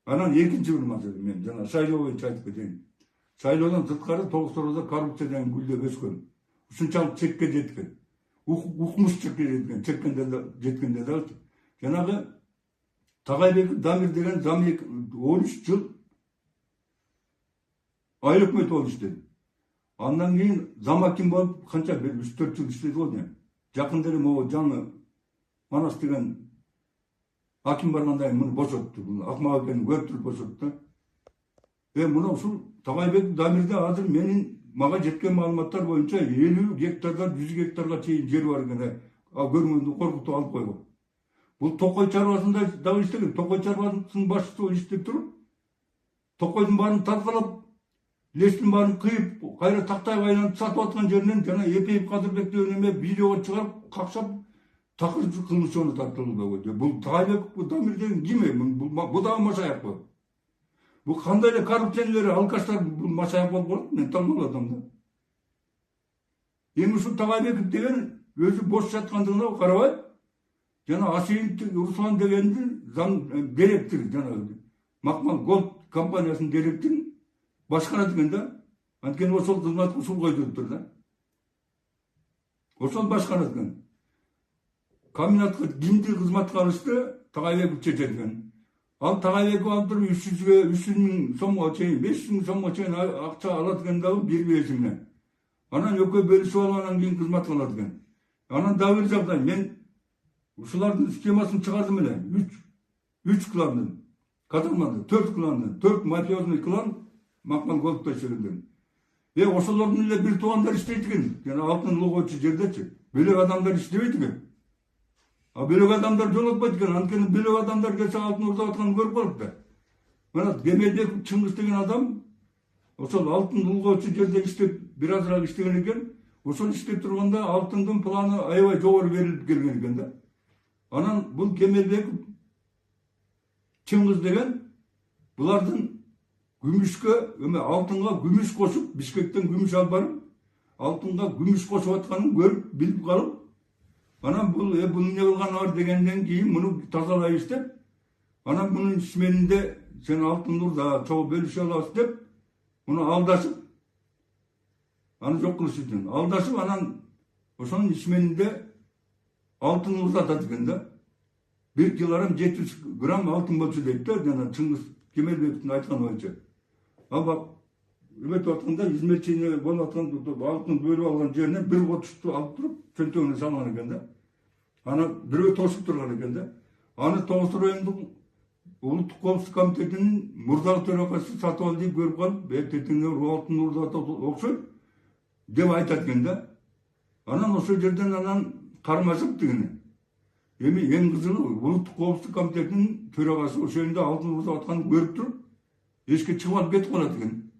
Анан экинчи бир маселе, мен жана шайлоо боюнча айтып кетейин. Шайлоодон сырткары Тогуз-Тороздо коррупция деген гүлдөп өскөн. Ушунчалык чекке жеткен. Укмуш чекке жеткен, жеткенде да жанагы Тагайбек Дамир деген 13 жыл айыл өкмөт болуп иштеди. Андан кийин замаким болуп канча 3-4 жыл иштеди го дейм. Жакында эле могу жаңы Манас деген аким барганда муну бошотту. Акмак экенин көрүп туруп бошотту да. Мына ушул Тагайбек Дамирде азыр менин мага жеткен маалыматтар боюнча 50 гектардан 100 гектарга чейин жери бар экен. Көргөндү коркутуп алып койгон. Бул Токой чарбасында дагы иштеген. Токой чарбасынын башчысы болуп иштеп туруп, Токойдун баарын тазалап, лестин баарын кыйып, кайра тактайга айлантып сатып аткан жеринен жана Эпейев Кадырбек деген эме видеого чыгарып, какшап такыр кылмыш жолуна тартылды. Бул Тагайбек Дамир деген ким? Бул дагы машаяк го. Бул кандай эле коррупционерлер, алкаштар бул машаяк болуп калат? Мен таң калып атам да. Эми ушул Тагайбеков деген өзү бош жаткандыгына карабай, жана Асиев Руслан дегенди директор, жана Макмал Голд компаниясынын директорун башкарат экен да. Анткени ошол кызматка ушул койдуптур да. Ошол башкарат экен. Комбинатка кимди кызматка алышты? Тагайбеков чечет экен. Ал Тагайбеков алып туруп 300 миң сомго чейин, 500 миң сомго чейин акча алат экен дагы бир эсимне. Анан экөө бөлүшүп алып анан кийин кызматка алат экен. Анан дагы бир жагдай, мен ушулардын схемасын чыгардым эле. 3 кландын катылмады, 4 кландын, 4 мафиозный клан Макмал Голдто иштегендер. Ошолордун эле бир туугандар иштейт экен. Жана алтын улгоочу жердечи. Бөлөк адамдар иштебейт экен. Бөлөк адамдар жолотпойт экен. Анткени бөлөк адамдар келсе алтын урдап атканын көрүп калат да. Мына Кемелбеков Чыңгыз деген адам ошол алтын улгоочу жерде иштеп, бир азыраак иштеген экен. Ошол иштеп турганда алтындын планы аябай жогору берилип келген экен да. Анан бул Кемелбеков Чыңгыз деген булардын күмүшкө, алтынга күмүш кошуп, Бишкектен күмүш алып барып, алтынга күмүш кошуп атканын көрүп, билип калып, анан бул эмне кылганы бар дегенден кийин муну тазалайбыз деп, анан мунун ишменинде сен алтын урда чогуу бөлүшө алабыз деп, муну алдашып, аны жок кылыш үчүн алдашып, анан ошонун ишменинде алтын урдатат экен да. 1 килограмм 700 грамм алтын болчу дейт да, жана Чыңгыз Кемелбековдун айтканы боюнча. Ал эметип атканда измерчение болуп аткан алтын бөлүп алган жеринен бир котушту алып туруп чөнтөгүнө салган экен да. Аны бирөө тосуп турган экен да. Аны Тогуз райондук улуттук коопсуздук комитетинин мурдагы төрагасы Сатыбалдиев көрүп калып, тетиңе алтын урдатат окшойт деп айтат экен да. Анан ошол жерден анан кармашып дегени. Эми эң кызыгы улуттук коопсуздук комитетинин төрагасы ошол жерде алтын урдап атканын көрүп туруп, эшикке чыгып алып кетип калат экен.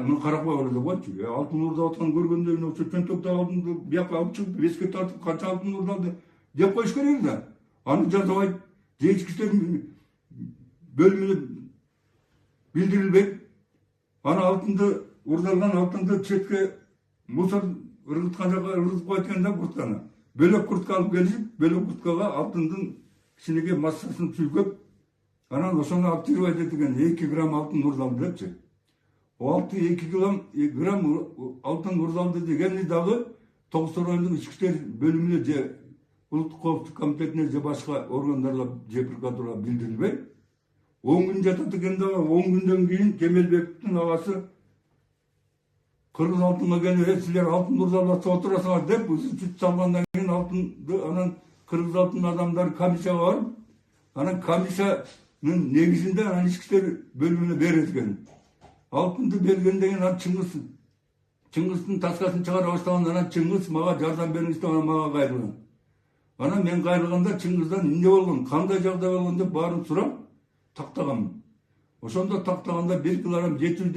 Муну карап койгула деп койчу. Алтын урдап атканын көргөндө ошо чөнтөктө алтынды бияка алып чыгып, эске тартып канча алтын урдалды деп коюш керек да. Аны жазабайт, же ички иштер бөлүмүнө билдирилбейт. Аны алтынды урдалган алтынды четке мусор ыргыткан жака ыргытып коет экен да, куртканы. Бөлөк куртка алып келишип, бөлөк курткага алтындын кичинекей массасын сүйкөп, анан ошону алып жүрүп айтат экен, 2 грамм алтын урдалды депчи. О 2 грамм алтын урдалды дегенди дагы Тогуз райондук ички иштер бөлүмүнө же улуттук коопсуздук комитетине же башка органдарга же прокуратурага билдирилбей, 10 күн жатат экен дагы. 10 күндөн кийин Кемелбековдун агасы кыргыз алтынга келип, силер алтын урдалап отурасыңар деп, сүт салгандан кийин алтынды анан кыргыз алтын адамдары комиссияга барып, анан комиссиянын негизинде анан ички иштер бөлүмүнө берет экен. Алтынды бергенден кийин анан Чыңгыздын таскасын чыгара баштаганда, анан Чыңгыз мага жардам бериңиз деп мага кайрылган. Анан мен кайрылганда Чыңгыздан эмне болгон, кандай жагдай болгон деп баарын сурап тактаганмын. Ошондо тактаганда 1 килограмм 700